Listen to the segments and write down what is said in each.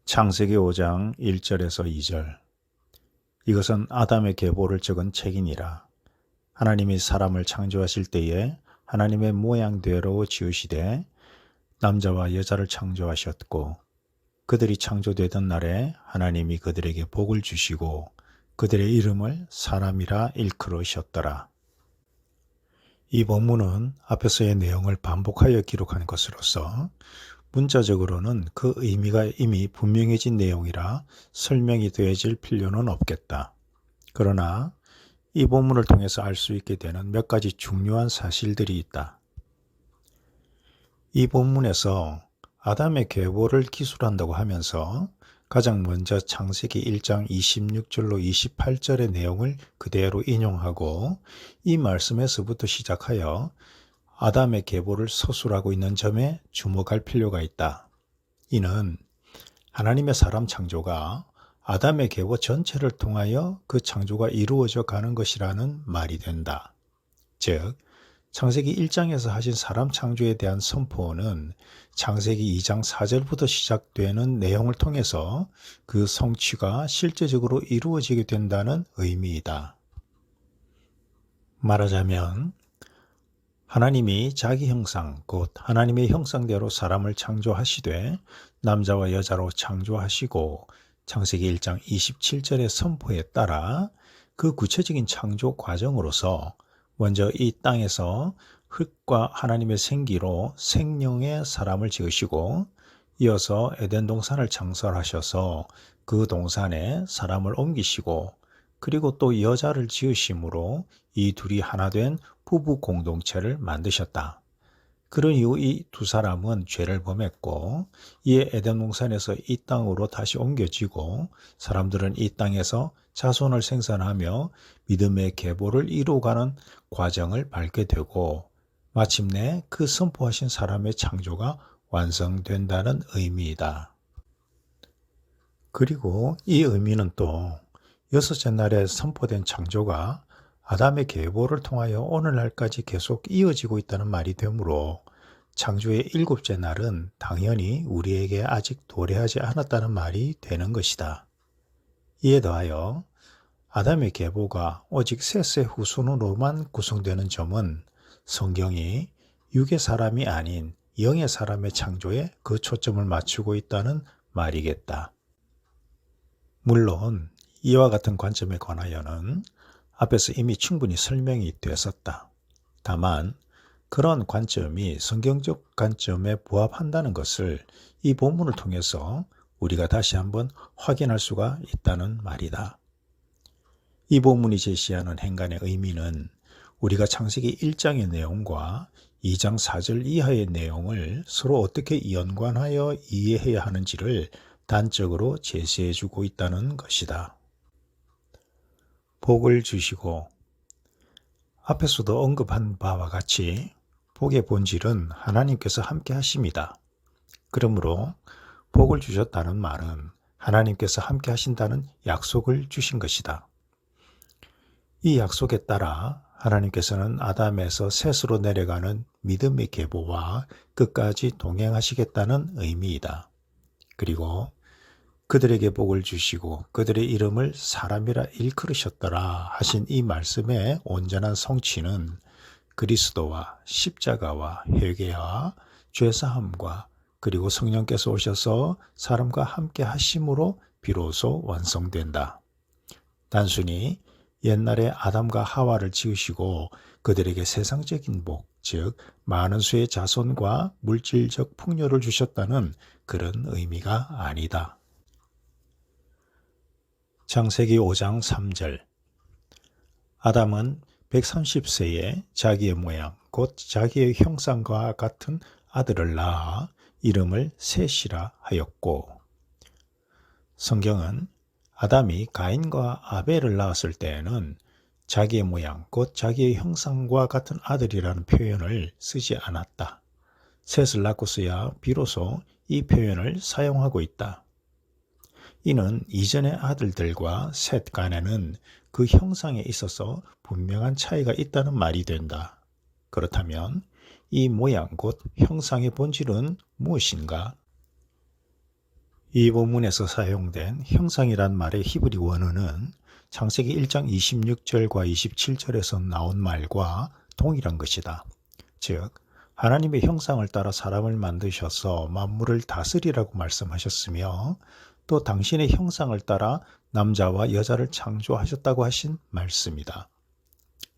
창세기 5장 1절에서 2절. 이것은 아담의 계보를 적은 책이니라. 하나님이 사람을 창조하실 때에 하나님의 모양대로 지으시되 남자와 여자를 창조하셨고, 그들이 창조되던 날에 하나님이 그들에게 복을 주시고 그들의 이름을 사람이라 일컬으셨더라. 이 본문은 앞에서의 내용을 반복하여 기록한 것으로서 문자적으로는 그 의미가 이미 분명해진 내용이라 설명이 되어질 필요는 없겠다. 그러나 이 본문을 통해서 알 수 있게 되는 몇 가지 중요한 사실들이 있다. 이 본문에서 아담의 계보를 기술한다고 하면서 가장 먼저 창세기 1장 26절로 28절의 내용을 그대로 인용하고 이 말씀에서부터 시작하여 아담의 계보를 서술하고 있는 점에 주목할 필요가 있다. 이는 하나님의 사람 창조가 아담의 계보 전체를 통하여 그 창조가 이루어져 가는 것이라는 말이 된다. 즉, 창세기 1장에서 하신 사람 창조에 대한 선포는 창세기 2장 4절부터 시작되는 내용을 통해서 그 성취가 실제적으로 이루어지게 된다는 의미이다. 말하자면 하나님이 자기 형상, 곧 하나님의 형상대로 사람을 창조하시되 남자와 여자로 창조하시고 창세기 1장 27절의 선포에 따라 그 구체적인 창조 과정으로서 먼저 이 땅에서 흙과 하나님의 생기로 생명의 사람을 지으시고 이어서 에덴 동산을 창설하셔서 그 동산에 사람을 옮기시고 그리고 또 여자를 지으심으로 이 둘이 하나 된 부부 공동체를 만드셨다. 그런 이후 이 두 사람은 죄를 범했고 이에 에덴 동산에서 이 땅으로 다시 옮겨지고 사람들은 이 땅에서 자손을 생산하며 믿음의 계보를 이루어가는 과정을 밟게 되고 마침내 그 선포하신 사람의 창조가 완성된다는 의미이다. 그리고 이 의미는 또 여섯째 날에 선포된 창조가 아담의 계보를 통하여 오늘날까지 계속 이어지고 있다는 말이 되므로 창조의 일곱째 날은 당연히 우리에게 아직 도래하지 않았다는 말이 되는 것이다. 이에 더하여 아담의 계보가 오직 셋의 후손으로만 구성되는 점은 성경이 육의 사람이 아닌 영의 사람의 창조에 그 초점을 맞추고 있다는 말이겠다. 물론 이와 같은 관점에 관하여는 앞에서 이미 충분히 설명이 되었었다. 다만 그런 관점이 성경적 관점에 부합한다는 것을 이 본문을 통해서 우리가 다시 한번 확인할 수가 있다는 말이다. 이 본문이 제시하는 행간의 의미는 우리가 창세기 1장의 내용과 2장 4절 이하의 내용을 서로 어떻게 연관하여 이해해야 하는지를 단적으로 제시해주고 있다는 것이다. 복을 주시고, 앞에서도 언급한 바와 같이 복의 본질은 하나님께서 함께 하심이다. 그러므로 복을 주셨다는 말은 하나님께서 함께 하신다는 약속을 주신 것이다. 이 약속에 따라 하나님께서는 아담에서 셋으로 내려가는 믿음의 계보와 끝까지 동행하시겠다는 의미이다. 그리고 그들에게 복을 주시고 그들의 이름을 사람이라 일컬으셨더라 하신 이 말씀의 온전한 성취는 그리스도와 십자가와 회개와 죄사함과 그리고 성령께서 오셔서 사람과 함께 하심으로 비로소 완성된다. 단순히 옛날에 아담과 하와를 지으시고 그들에게 세상적인 복, 즉 많은 수의 자손과 물질적 풍요를 주셨다는 그런 의미가 아니다. 창세기 5장 3절. 아담은 130세에 자기의 모양, 곧 자기의 형상과 같은 아들을 낳아 이름을 셋이라 하였고, 성경은 아담이 가인과 아벨을 낳았을 때에는 자기의 모양, 곧 자기의 형상과 같은 아들이라는 표현을 쓰지 않았다. 셋을 낳고서야 비로소 이 표현을 사용하고 있다. 이는 이전의 아들들과 셋 간에는 그 형상에 있어서 분명한 차이가 있다는 말이 된다. 그렇다면 이 모양 곧 형상의 본질은 무엇인가? 이 본문에서 사용된 형상이란 말의 히브리 원어는 창세기 1장 26절과 27절에서 나온 말과 동일한 것이다. 즉, 하나님의 형상을 따라 사람을 만드셔서 만물을 다스리라고 말씀하셨으며 또 당신의 형상을 따라 남자와 여자를 창조하셨다고 하신 말씀이다.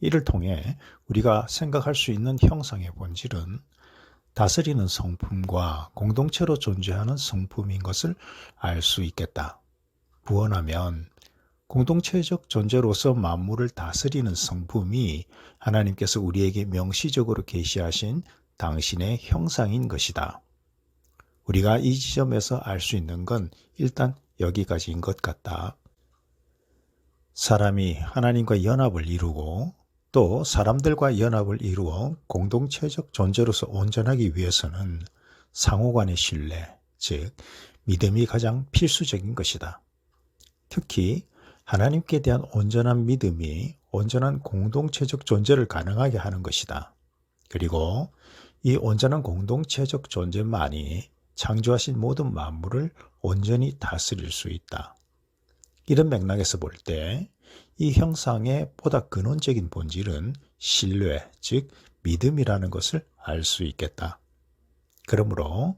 이를 통해 우리가 생각할 수 있는 형상의 본질은 다스리는 성품과 공동체로 존재하는 성품인 것을 알 수 있겠다. 부언하면 공동체적 존재로서 만물을 다스리는 성품이 하나님께서 우리에게 명시적으로 계시하신 당신의 형상인 것이다. 우리가 이 지점에서 알 수 있는 건 일단 여기까지인 것 같다. 사람이 하나님과 연합을 이루고 또 사람들과 연합을 이루어 공동체적 존재로서 온전하기 위해서는 상호간의 신뢰, 즉 믿음이 가장 필수적인 것이다. 특히 하나님께 대한 온전한 믿음이 온전한 공동체적 존재를 가능하게 하는 것이다. 그리고 이 온전한 공동체적 존재만이 창조하신 모든 만물을 온전히 다스릴 수 있다. 이런 맥락에서 볼 때 이 형상의 보다 근원적인 본질은 신뢰, 즉 믿음이라는 것을 알 수 있겠다. 그러므로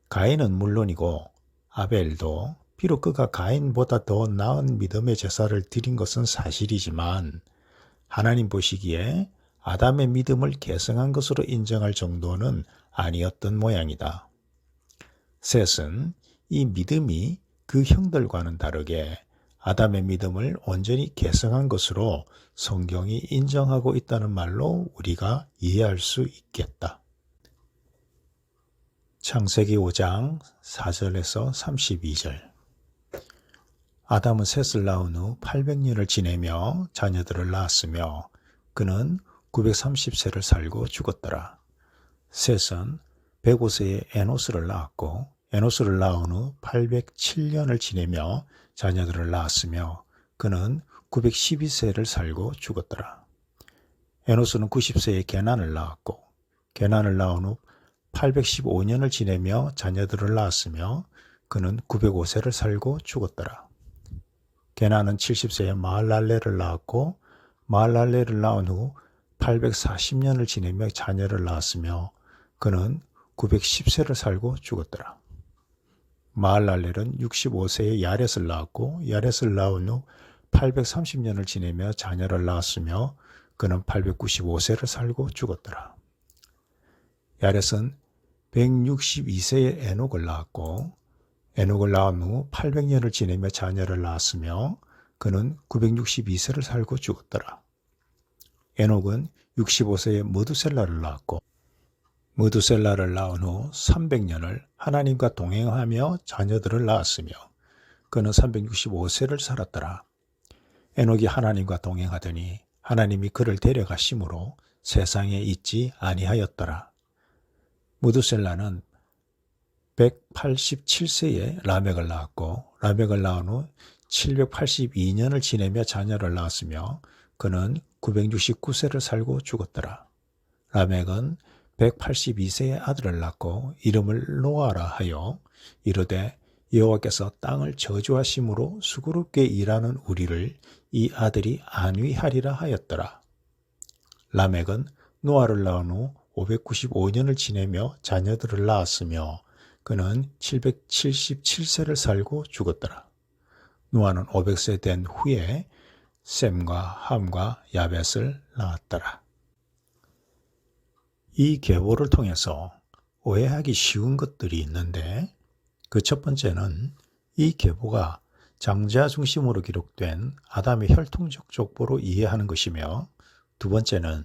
가인은 물론이고 아벨도 비록 그가 가인보다 더 나은 믿음의 제사를 드린 것은 사실이지만 하나님 보시기에 아담의 믿음을 계승한 것으로 인정할 정도는 아니었던 모양이다. 셋은 이 믿음이 그 형들과는 다르게 아담의 믿음을 온전히 계승한 것으로 성경이 인정하고 있다는 말로 우리가 이해할 수 있겠다. 창세기 5장 4절에서 32절. 아담은 셋을 낳은 후 800년을 지내며 자녀들을 낳았으며 그는 930세를 살고 죽었더라. 셋은 105세에 에노스를 낳았고 에노스를 낳은 후 807년을 지내며 자녀들을 낳았으며 그는 912세를 살고 죽었더라. 에노스는 90세에 게난을 낳았고 게난을 낳은 후 815년을 지내며 자녀들을 낳았으며 그는 905세를 살고 죽었더라. 게난은 70세에 마할랄레를 낳았고 마할랄레를 낳은 후 840년을 지내며 자녀를 낳았으며 그는 910세를 살고 죽었더라. 마할랄렐은 65세에 야렛을 낳았고 야렛을 낳은 후 830년을 지내며 자녀를 낳았으며 그는 895세를 살고 죽었더라. 야렛은 162세에 에녹을 낳았고 에녹을 낳은 후 800년을 지내며 자녀를 낳았으며 그는 962세를 살고 죽었더라. 에녹은 65세에 머두셀라를 낳았고 머두셀라를 낳은 후 300년을 하나님과 동행하며 자녀들을 낳았으며 그는 365세를 살았더라. 에녹이 하나님과 동행하더니 하나님이 그를 데려가심으로 세상에 있지 아니하였더라. 머두셀라는 187세에 라멕을 낳았고 라멕을 낳은 후 782년을 지내며 자녀를 낳았으며 그는 969세를 살고 죽었더라. 라멕은 182세의 아들을 낳고 이름을 노아라 하여 이르되 여호와께서 땅을 저주하심으로 수고롭게 일하는 우리를 이 아들이 안위하리라 하였더라. 라멕은 노아를 낳은 후 595년을 지내며 자녀들을 낳았으며 그는 777세를 살고 죽었더라. 노아는 500세 된 후에 셈과 함과 야벳을 낳았더라. 이 계보를 통해서 오해하기 쉬운 것들이 있는데 그 첫 번째는 이 계보가 장자 중심으로 기록된 아담의 혈통적 족보로 이해하는 것이며 두 번째는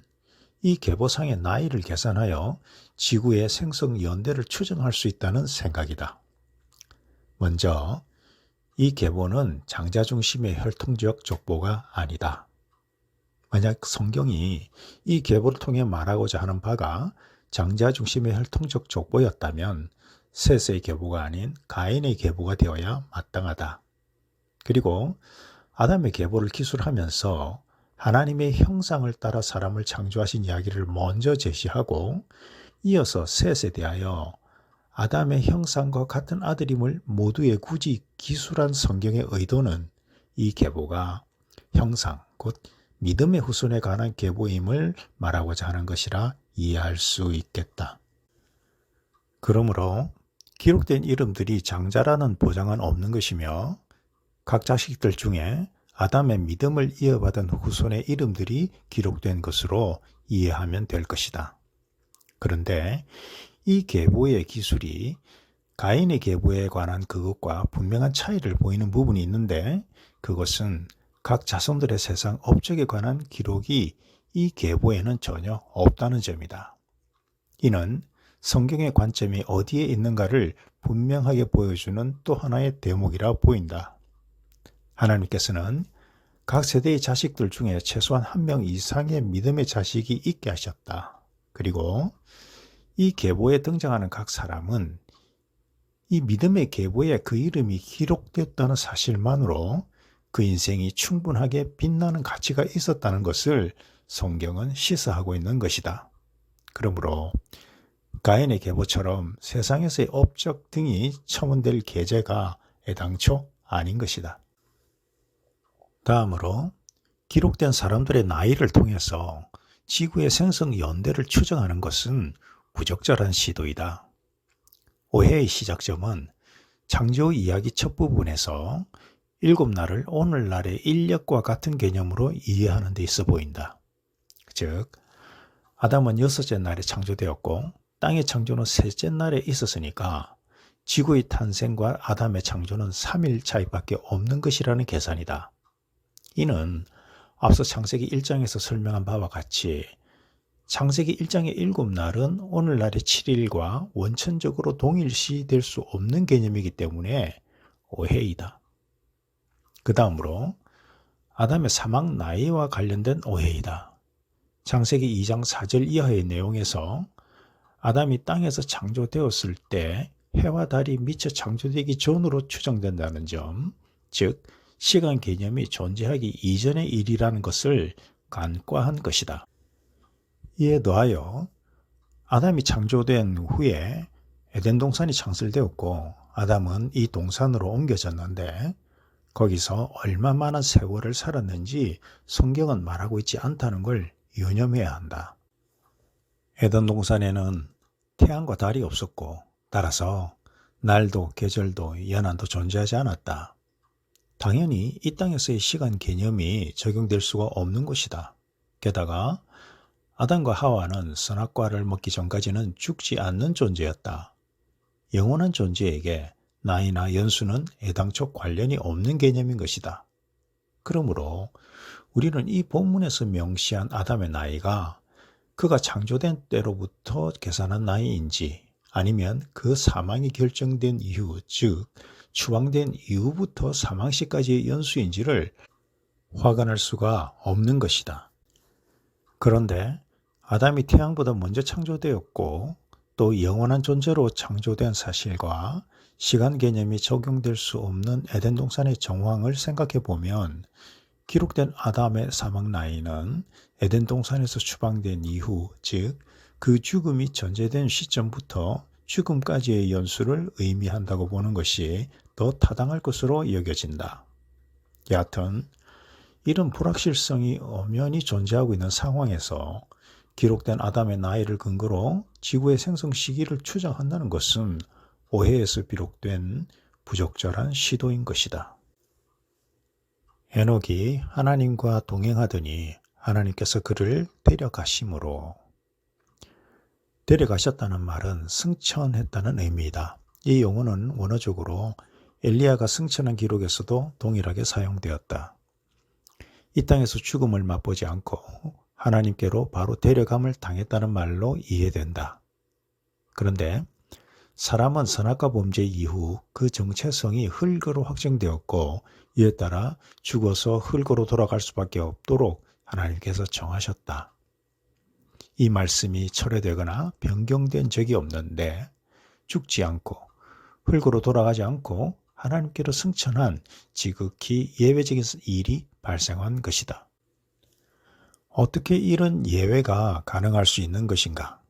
이 계보상의 나이를 계산하여 지구의 생성 연대를 추정할 수 있다는 생각이다. 먼저 이 계보는 장자 중심의 혈통적 족보가 아니다. 만약 성경이 이 계보를 통해 말하고자 하는 바가 장자 중심의 혈통적 족보였다면 셋의 계보가 아닌 가인의 계보가 되어야 마땅하다. 그리고 아담의 계보를 기술하면서 하나님의 형상을 따라 사람을 창조하신 이야기를 먼저 제시하고 이어서 셋에 대하여 아담의 형상과 같은 아들임을 모두에 굳이 기술한 성경의 의도는 이 계보가 형상, 곧 믿음의 후손에 관한 계보임을 말하고자 하는 것이라 이해할 수 있겠다. 그러므로 기록된 이름들이 장자라는 보장은 없는 것이며 각 자식들 중에 아담의 믿음을 이어받은 후손의 이름들이 기록된 것으로 이해하면 될 것이다. 그런데 이 계보의 기술이 가인의 계보에 관한 그것과 분명한 차이를 보이는 부분이 있는데 그것은 각 자손들의 세상 업적에 관한 기록이 이 계보에는 전혀 없다는 점이다. 이는 성경의 관점이 어디에 있는가를 분명하게 보여주는 또 하나의 대목이라 보인다. 하나님께서는 각 세대의 자식들 중에 최소한 한 명 이상의 믿음의 자식이 있게 하셨다. 그리고 이 계보에 등장하는 각 사람은 이 믿음의 계보에 그 이름이 기록되었다는 사실만으로 그 인생이 충분하게 빛나는 가치가 있었다는 것을 성경은 시사하고 있는 것이다. 그러므로 가인의 계보처럼 세상에서의 업적 등이 첨언될 계제가 애당초 아닌 것이다. 다음으로 기록된 사람들의 나이를 통해서 지구의 생성 연대를 추정하는 것은 부적절한 시도이다. 오해의 시작점은 창조 이야기 첫 부분에서 7날을 오늘날의 인력과 같은 개념으로 이해하는 데 있어 보인다. 즉, 아담은 6째 날에 창조되었고 땅의 창조는 3째 날에 있었으니까 지구의 탄생과 아담의 창조는 3일 차이밖에 없는 것이라는 계산이다. 이는 앞서 창세기 1장에서 설명한 바와 같이 창세기 1장의 7날은 오늘날의 7일과 원천적으로 동일시 될 수 없는 개념이기 때문에 오해이다. 그 다음으로 아담의 사망 나이와 관련된 오해이다. 창세기 2장 4절 이하의 내용에서 아담이 땅에서 창조되었을 때 해와 달이 미처 창조되기 전으로 추정된다는 점, 즉 시간 개념이 존재하기 이전의 일이라는 것을 간과한 것이다. 이에 더하여 아담이 창조된 후에 에덴 동산이 창설되었고 아담은 이 동산으로 옮겨졌는데 거기서 얼마만한 세월을 살았는지 성경은 말하고 있지 않다는 걸 유념해야 한다. 에덴 동산에는 태양과 달이 없었고 따라서 날도 계절도 연한도 존재하지 않았다. 당연히 이 땅에서의 시간 개념이 적용될 수가 없는 것이다. 게다가 아담과 하와는 선악과를 먹기 전까지는 죽지 않는 존재였다. 영원한 존재에게 나이나 연수는 애당초 관련이 없는 개념인 것이다. 그러므로 우리는 이 본문에서 명시한 아담의 나이가 그가 창조된 때로부터 계산한 나이인지 아니면 그 사망이 결정된 이후, 즉 추방된 이후부터 사망 시까지의 연수인지를 확인할 수가 없는 것이다. 그런데 아담이 태양보다 먼저 창조되었고 또 영원한 존재로 창조된 사실과 시간 개념이 적용될 수 없는 에덴 동산의 정황을 생각해 보면 기록된 아담의 사망 나이는 에덴 동산에서 추방된 이후, 즉 그 죽음이 전제된 시점부터 죽음까지의 연수를 의미한다고 보는 것이 더 타당할 것으로 여겨진다. 여하튼 이런 불확실성이 엄연히 존재하고 있는 상황에서 기록된 아담의 나이를 근거로 지구의 생성 시기를 추정한다는 것은 오해에서 비롯된 부적절한 시도인 것이다. 에녹이 하나님과 동행하더니 하나님께서 그를 데려가심으로, 데려가셨다는 말은 승천했다는 의미이다. 이 용어는 원어적으로 엘리야가 승천한 기록에서도 동일하게 사용되었다. 이 땅에서 죽음을 맛보지 않고 하나님께로 바로 데려감을 당했다는 말로 이해된다. 그런데 사람은 선악과 범죄 이후 그 정체성이 흙으로 확정되었고 이에 따라 죽어서 흙으로 돌아갈 수밖에 없도록 하나님께서 정하셨다. 이 말씀이 철회되거나 변경된 적이 없는데 죽지 않고 흙으로 돌아가지 않고 하나님께로 승천한 지극히 예외적인 일이 발생한 것이다. 어떻게 이런 예외가 가능할 수 있는 것인가?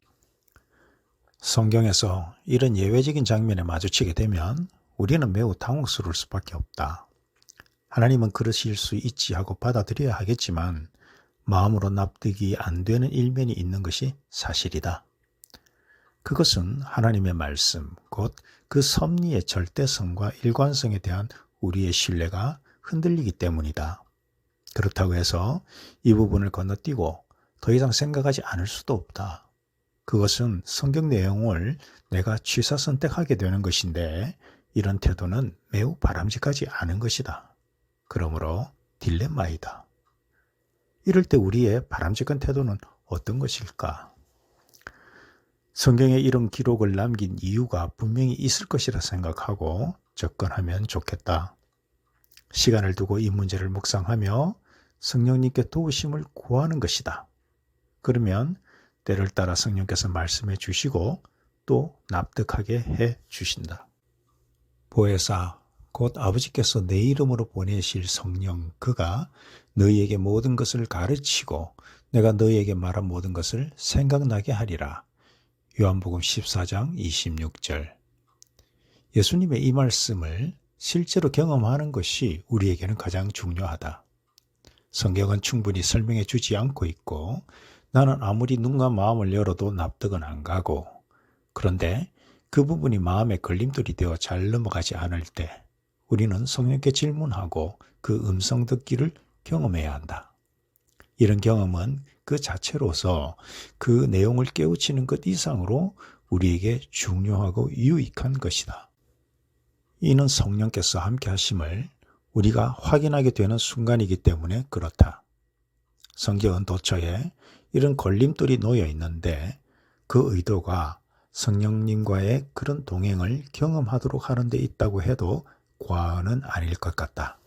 성경에서 이런 예외적인 장면에 마주치게 되면 우리는 매우 당혹스러울 수밖에 없다. 하나님은 그러실 수 있지 하고 받아들여야 하겠지만 마음으로 납득이 안 되는 일면이 있는 것이 사실이다. 그것은 하나님의 말씀, 곧 그 섭리의 절대성과 일관성에 대한 우리의 신뢰가 흔들리기 때문이다. 그렇다고 해서 이 부분을 건너뛰고 더 이상 생각하지 않을 수도 없다. 그것은 성경 내용을 내가 취사 선택하게 되는 것인데 이런 태도는 매우 바람직하지 않은 것이다. 그러므로 딜레마이다. 이럴 때 우리의 바람직한 태도는 어떤 것일까? 성경에 이런 기록을 남긴 이유가 분명히 있을 것이라 생각하고 접근하면 좋겠다. 시간을 두고 이 문제를 묵상하며 성령님께 도우심을 구하는 것이다. 그러면 때를 따라 성령께서 말씀해 주시고 또 납득하게 해 주신다. 보혜사, 곧 아버지께서 내 이름으로 보내실 성령, 그가 너희에게 모든 것을 가르치고 내가 너희에게 말한 모든 것을 생각나게 하리라. 요한복음 14장 26절. 예수님의 이 말씀을 실제로 경험하는 것이 우리에게는 가장 중요하다. 성경은 충분히 설명해 주지 않고 있고 나는 아무리 눈과 마음을 열어도 납득은 안 가고, 그런데 그 부분이 마음에 걸림돌이 되어 잘 넘어가지 않을 때 우리는 성령께 질문하고 그 음성 듣기를 경험해야 한다. 이런 경험은 그 자체로서 그 내용을 깨우치는 것 이상으로 우리에게 중요하고 유익한 것이다. 이는 성령께서 함께 하심을 우리가 확인하게 되는 순간이기 때문에 그렇다. 성경은 도처에 이런 걸림돌이 놓여 있는데 그 의도가 성령님과의 그런 동행을 경험하도록 하는 데 있다고 해도 과언은 아닐 것 같다.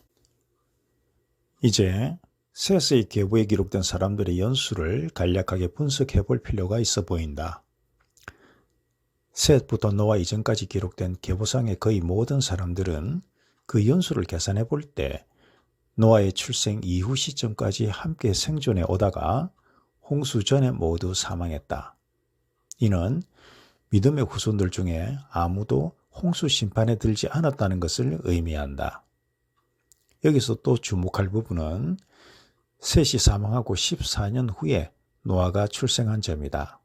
이제 셋의 계보에 기록된 사람들의 연수를 간략하게 분석해 볼 필요가 있어 보인다. 셋부터 노아 이전까지 기록된 계보상의 거의 모든 사람들은 그 연수를 계산해 볼 때 노아의 출생 이후 시점까지 함께 생존해 오다가 홍수 전에 모두 사망했다. 이는 믿음의 후손들 중에 아무도 홍수 심판에 들지 않았다는 것을 의미한다. 여기서 또 주목할 부분은 셋이 사망하고 14년 후에 노아가 출생한 점이다.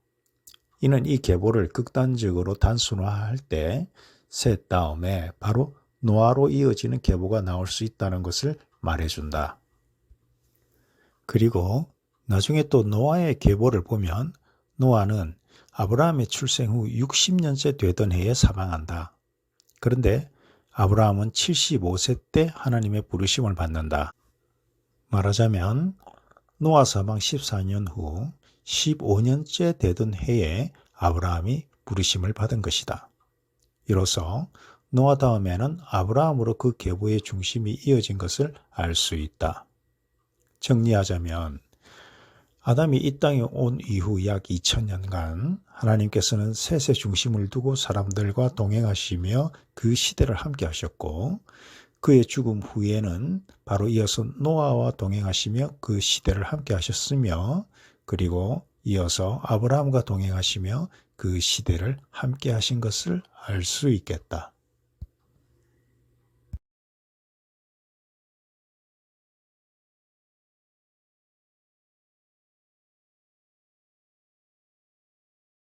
이는 이 계보를 극단적으로 단순화할 때 셋 다음에 바로 노아로 이어지는 계보가 나올 수 있다는 것을 말해준다. 그리고 나중에 또 노아의 계보를 보면 노아는 아브라함의 출생 후 60년째 되던 해에 사망한다. 그런데 아브라함은 75세 때 하나님의 부르심을 받는다. 말하자면 노아 사망 14년 후 15년째 되던 해에 아브라함이 부르심을 받은 것이다. 이로써 노아 다음에는 아브라함으로 그 계보의 중심이 이어진 것을 알 수 있다. 정리하자면 아담이 이 땅에 온 이후 약 2000년간 하나님께서는 셋의 중심을 두고 사람들과 동행하시며 그 시대를 함께 하셨고 그의 죽음 후에는 바로 이어서 노아와 동행하시며 그 시대를 함께 하셨으며 그리고 이어서 아브라함과 동행하시며 그 시대를 함께 하신 것을 알 수 있겠다.